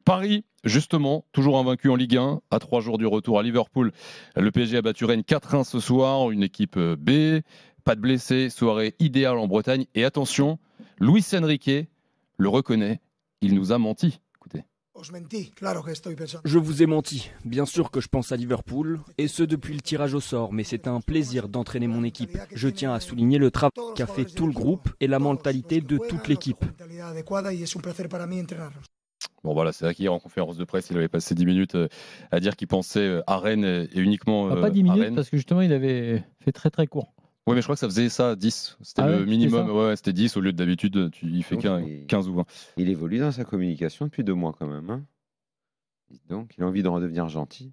Paris, justement, toujours invaincu en Ligue 1, à 3 jours du retour à Liverpool. Le PSG a battu Rennes 4-1 ce soir, une équipe B, pas de blessés, soirée idéale en Bretagne. Et attention, Luis Enrique le reconnaît, il nous a menti. Écoutez. Je vous ai menti. Bien sûr que je pense à Liverpool, et ce depuis le tirage au sort, mais c'est un plaisir d'entraîner mon équipe. Je tiens à souligner le travail qu'a fait tout le groupe et la mentalité de toute l'équipe. Bon voilà, c'est vrai qu'hier en conférence de presse, il avait passé 10 minutes à dire qu'il pensait à Rennes et uniquement pas 10 minutes, à Rennes. parce que justement, il avait fait très très court. Oui, mais je crois que ça faisait ça, 10. C'était le minimum. Ouais, c'était 10 au lieu de d'habitude, il fait 15 ou 20. Il évolue dans sa communication depuis 2 mois quand même. Hein. Donc, il a envie de redevenir gentil.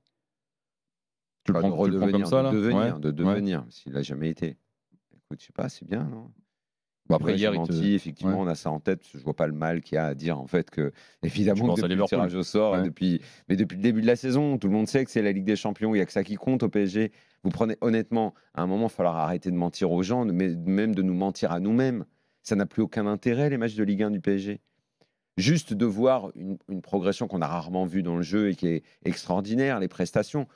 Tu le prends comme ça, là ? De devenir, s'il n'a jamais été. Écoute, je sais pas, c'est bien, non ? Bon, après, hier, effectivement, on a ça en tête. Parce que je vois pas le mal qu'il y a à dire, en fait, que, évidemment, depuis le tirage au sort, mais depuis le début de la saison, tout le monde sait que c'est la Ligue des Champions, il n'y a que ça qui compte au PSG. Vous prenez, honnêtement, à un moment, il va falloir arrêter de mentir aux gens, mais même de nous mentir à nous-mêmes. Ça n'a plus aucun intérêt, les matchs de Ligue 1 du PSG. Juste de voir une progression qu'on a rarement vue dans le jeu et qui est extraordinaire, les prestations.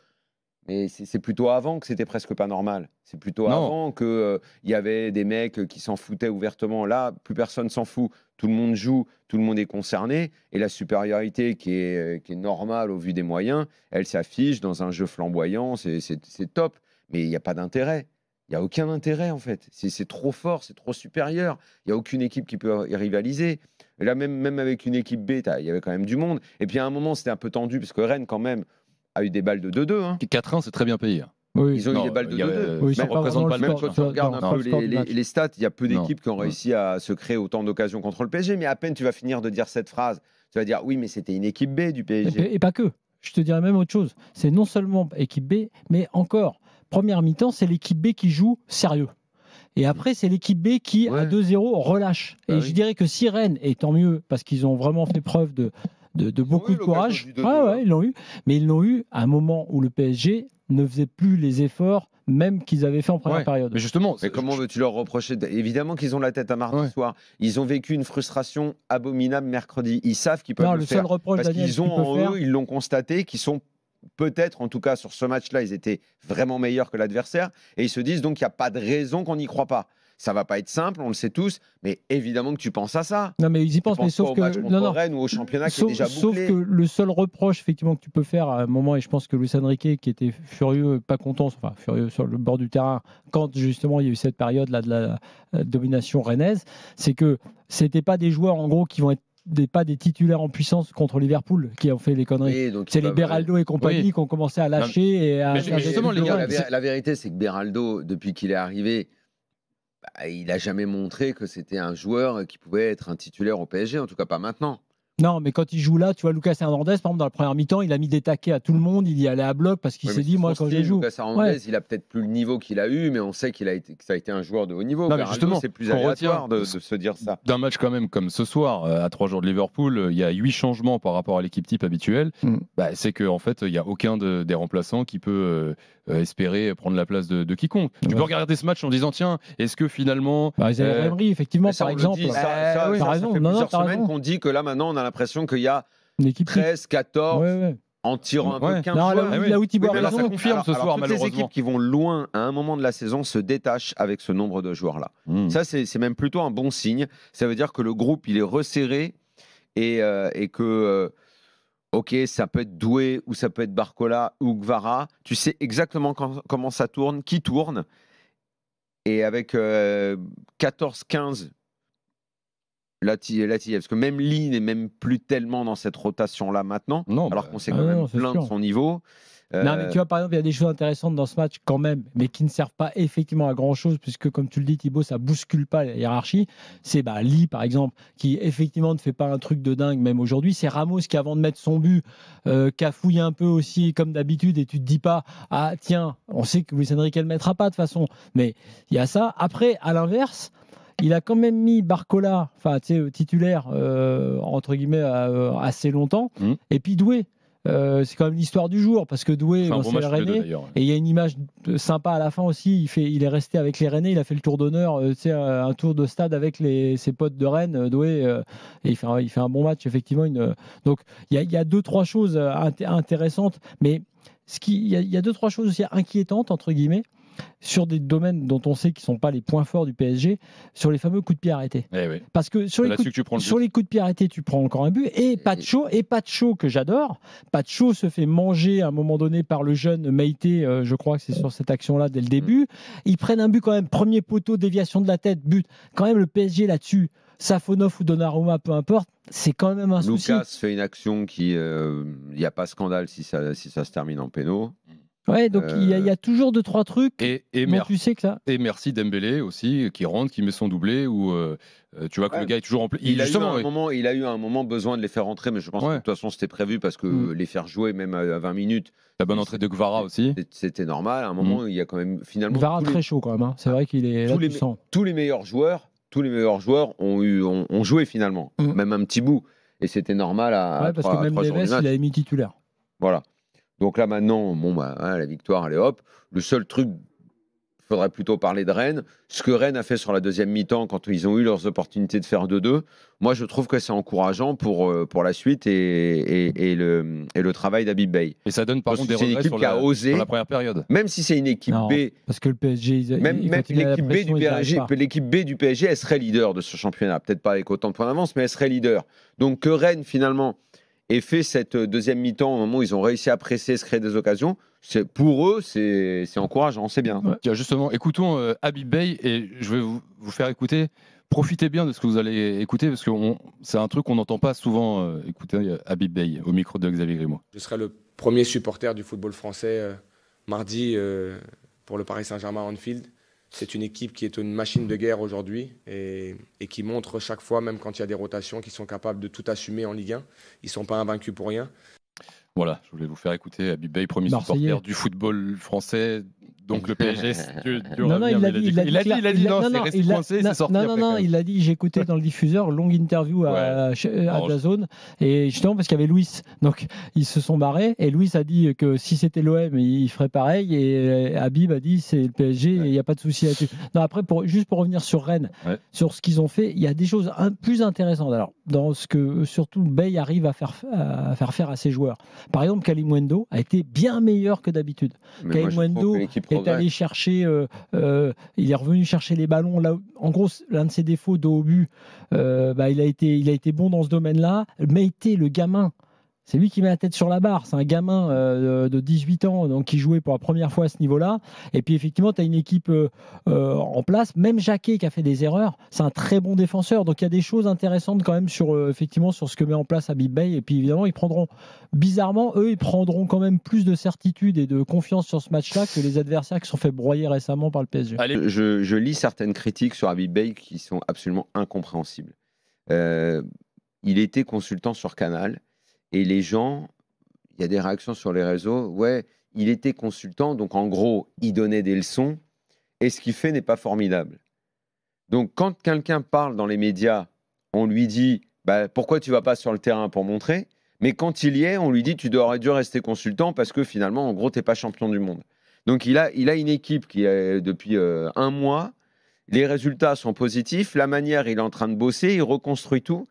Mais c'est plutôt avant que c'était presque pas normal. C'est plutôt avant qu'il y avait des mecs qui s'en foutaient ouvertement. Là, plus personne s'en fout. Tout le monde joue, tout le monde est concerné. Et la supériorité qui est normale au vu des moyens, elle s'affiche dans un jeu flamboyant. C'est top. Mais il n'y a pas d'intérêt. Il n'y a aucun intérêt, en fait. C'est trop fort, c'est trop supérieur. Il n'y a aucune équipe qui peut y rivaliser. Et là, même avec une équipe B, il y avait quand même du monde. Et puis à un moment, c'était un peu tendu, parce que Rennes, quand même, a eu des balles de 2-2. Hein. 4-1, c'est très bien payé. Oui. Ils ont eu des balles de 2-2. Oui, ça représente pas le même match. quand tu regardes un peu les stats, il y a peu d'équipes qui ont réussi à se créer autant d'occasions contre le PSG. Mais à peine tu vas finir de dire cette phrase, tu vas dire oui, mais c'était une équipe B du PSG. Et pas que. Je te dirais même autre chose. C'est non seulement équipe B, mais encore, première mi-temps, c'est l'équipe B qui joue sérieux. Et après, c'est l'équipe B qui, à 2-0, relâche. Et je dirais que si Rennes, et tant mieux, parce qu'ils ont vraiment fait preuve de beaucoup de courage. Ils l'ont eu. Mais ils l'ont eu à un moment où le PSG ne faisait plus les efforts, même qu'ils avaient fait en première période. Mais justement, comment veux-tu leur reprocher ? Évidemment qu'ils ont la tête à mardi soir. Ils ont vécu une frustration abominable mercredi. Ils savent qu'ils peuvent le faire. Seul reproche, parce qu'ils ont en eux, ils l'ont constaté, qu'ils sont peut-être, en tout cas sur ce match-là, ils étaient vraiment meilleurs que l'adversaire. Et ils se disent donc qu'il n'y a pas de raison qu'on n'y croit pas. Ça va pas être simple, on le sait tous, mais évidemment que tu penses à ça. Non, mais ils y pensent, mais sauf que Rennes ou au championnat qui est déjà bouclé. Sauf que le seul reproche effectivement que tu peux faire à un moment, et je pense que Luis Enrique qui était furieux, pas content, enfin furieux sur le bord du terrain quand justement il y a eu cette période là de la domination rennaise, c'est que c'était pas des joueurs en gros qui vont être pas des titulaires en puissance contre Liverpool qui ont fait les conneries. C'est les Beraldo et compagnie qui ont commencé à lâcher. Mais justement, les gars, la vérité, c'est que Beraldo, depuis qu'il est arrivé, il n'a jamais montré que c'était un joueur qui pouvait être un titulaire au PSG, en tout cas pas maintenant. Non, mais quand il joue là, tu vois, Lucas Hernandez, par exemple, dans la première mi-temps, il a mis des taquets à tout le monde, il y allait à bloc parce qu'il s'est dit, moi, quand je joue. Lucas Hernandez, il a peut-être plus le niveau qu'il a eu, mais on sait que ça a été un joueur de haut niveau. Non, justement, c'est plus aléatoire de se dire ça. D'un match quand même comme ce soir, à 3 jours de Liverpool, il y a 8 changements par rapport à l'équipe type habituelle. C'est qu'en fait, il n'y a aucun des remplaçants qui peut espérer prendre la place de quiconque. Tu peux regarder ce match en disant, tiens, est-ce que finalement... Ils avaient Emery, effectivement, par exemple. Ça fait plusieurs semaines qu'on dit que là, maintenant, on a l'impression qu'il y a 13, 14, en tirant un peu 15 joueurs. Là où Thibaut ça confirme ce soir, malheureusement. Les équipes qui vont loin à un moment de la saison se détachent avec ce nombre de joueurs-là. Ça, c'est même plutôt un bon signe. Ça veut dire que le groupe, il est resserré et que... Ok, ça peut être Doué ou ça peut être Barcola ou Gvara. Tu sais exactement comment ça tourne, qui tourne. Et avec 14-15... parce que même Lee n'est même plus tellement dans cette rotation-là maintenant, alors qu'on sait quand même plein de son niveau. Non, mais tu vois, par exemple, il y a des choses intéressantes dans ce match quand même, mais qui ne servent pas effectivement à grand-chose, puisque, comme tu le dis, Thibaut, ça bouscule pas la hiérarchie. C'est Lee, par exemple, qui effectivement ne fait pas un truc de dingue, même aujourd'hui. C'est Ramos qui, avant de mettre son but, cafouille un peu aussi, comme d'habitude, et tu te dis pas, ah tiens, on sait que Luis Enrique ne le mettra pas de toute façon. Mais il y a ça. Après, à l'inverse, il a quand même mis Barcola, titulaire, entre guillemets, assez longtemps, et puis Doué. c'est quand même l'histoire du jour parce que Doué, bon c'est le Rennais, et il y a une image sympa à la fin aussi. Il est resté avec les Rennais, il a fait le tour d'honneur, un tour de stade avec ses potes de Rennes, Doué, et il fait un bon match effectivement. Donc il y a 2-3 choses intéressantes, mais il y a 2-3 choses aussi inquiétantes entre guillemets sur des domaines dont on sait qu'ils ne sont pas les points forts du PSG, sur les fameux coups de pied arrêtés. Oui. Parce que sur les coups de pied arrêtés, tu prends encore un but. Et Pacho, que j'adore. Pacho se fait manger à un moment donné par le jeune Meïté, je crois que c'est sur cette action-là dès le début. Ils prennent un but quand même, premier poteau, déviation de la tête, but. Quand même, le PSG là-dessus, Safonov ou Donnarumma, peu importe, c'est quand même un souci. Lucas fait une action qui, il n'y a pas scandale si ça se termine en péno. Ouais, donc il y a toujours 2-3 trucs. Et tu sais que ça. Et merci Dembélé aussi, qui rentre, qui met son doublé, où tu vois que le gars est toujours en place. Il a eu un moment besoin de les faire rentrer, mais je pense que de toute façon c'était prévu parce que les faire jouer même à 20 minutes. La bonne entrée de Gvara aussi. C'était normal. À un moment, il y a quand même finalement. Gvara très chaud quand même. Hein. C'est vrai qu'il est là. Tous les meilleurs joueurs ont joué finalement, même un petit bout. Et c'était normal parce que même Neves, il avait mis titulaire. Voilà. Donc là maintenant, la victoire, allez hop. Le seul truc, il faudrait plutôt parler de Rennes. Ce que Rennes a fait sur la deuxième mi-temps quand ils ont eu leurs opportunités de faire 2-2, moi je trouve que c'est encourageant pour la suite et le travail d'Habib Beye. Et ça donne par contre des regrets sur la première période. Même si c'est une équipe B, parce que le PSG, même l'équipe B du PSG, elle serait leader de ce championnat. Peut-être pas avec autant de points d'avance, mais elle serait leader. Donc que Rennes finalement et fait cette deuxième mi-temps au moment où ils ont réussi à presser, se créer des occasions, pour eux, c'est encourageant, c'est bien. Ouais. Tiens, justement, écoutons Habib Beye et je vais vous faire écouter. Profitez bien de ce que vous allez écouter parce que c'est un truc qu'on n'entend pas souvent écouter Habib Beye au micro de Xavier Grimaud. Je serai le premier supporter du football français mardi pour le Paris Saint-Germain à Anfield. C'est une équipe qui est une machine de guerre aujourd'hui et qui montre chaque fois, même quand il y a des rotations, qu'ils sont capables de tout assumer en Ligue 1. Ils ne sont pas invaincus pour rien. Voilà, je voulais vous faire écouter Habib Beye, premier supporter du football français. Donc le PSG, il a dit, j'ai écouté dans le diffuseur, longue interview à DAZN, et justement parce qu'il y avait Louis, donc ils se sont barrés, et Louis a dit que si c'était l'OM, il ferait pareil, et Habib a dit c'est le PSG, il n'y a pas de souci là-dessus. Non, après, juste pour revenir sur Rennes, sur ce qu'ils ont fait, il y a des choses plus intéressantes. Alors, dans ce que surtout Beye arrive à faire faire à ses joueurs. Par exemple, Kalimundo a été bien meilleur que d'habitude. Kalimundo est allé chercher, il est revenu chercher les ballons. Là, en gros, l'un de ses défauts de haut but, il a été bon dans ce domaine-là. Meïté, le gamin, c'est lui qui met la tête sur la barre. C'est un gamin de 18 ans donc, qui jouait pour la première fois à ce niveau-là. Et puis effectivement, tu as une équipe en place. Même Jacquet qui a fait des erreurs, c'est un très bon défenseur. Donc il y a des choses intéressantes quand même sur ce que met en place Habib Beye. Et puis évidemment, ils prendront quand même plus de certitude et de confiance sur ce match-là que les adversaires qui se sont fait broyer récemment par le PSG. Allez. Je lis certaines critiques sur Habib Beye qui sont absolument incompréhensibles. Il était consultant sur Canal. Et les gens, il y a des réactions sur les réseaux, ouais, il était consultant, donc en gros, il donnait des leçons, et ce qu'il fait n'est pas formidable. Donc quand quelqu'un parle dans les médias, on lui dit, pourquoi tu ne vas pas sur le terrain pour montrer ? Mais quand il y est, on lui dit, tu aurais dû rester consultant parce que finalement, en gros, tu n'es pas champion du monde. Donc il a une équipe qui est depuis un mois, les résultats sont positifs, la manière, il est en train de bosser, il reconstruit tout.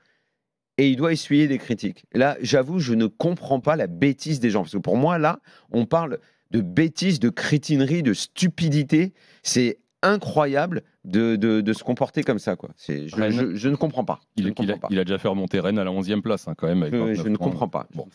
Et il doit essuyer des critiques. Là, j'avoue, je ne comprends pas la bêtise des gens. Parce que pour moi, là, on parle de bêtise, de crétinerie, de stupidité. C'est incroyable de se comporter comme ça, quoi. Je ne comprends pas. Il a déjà fait remonter Rennes à la 11e place, hein, quand même. Avec je ne comprends pas. Bon.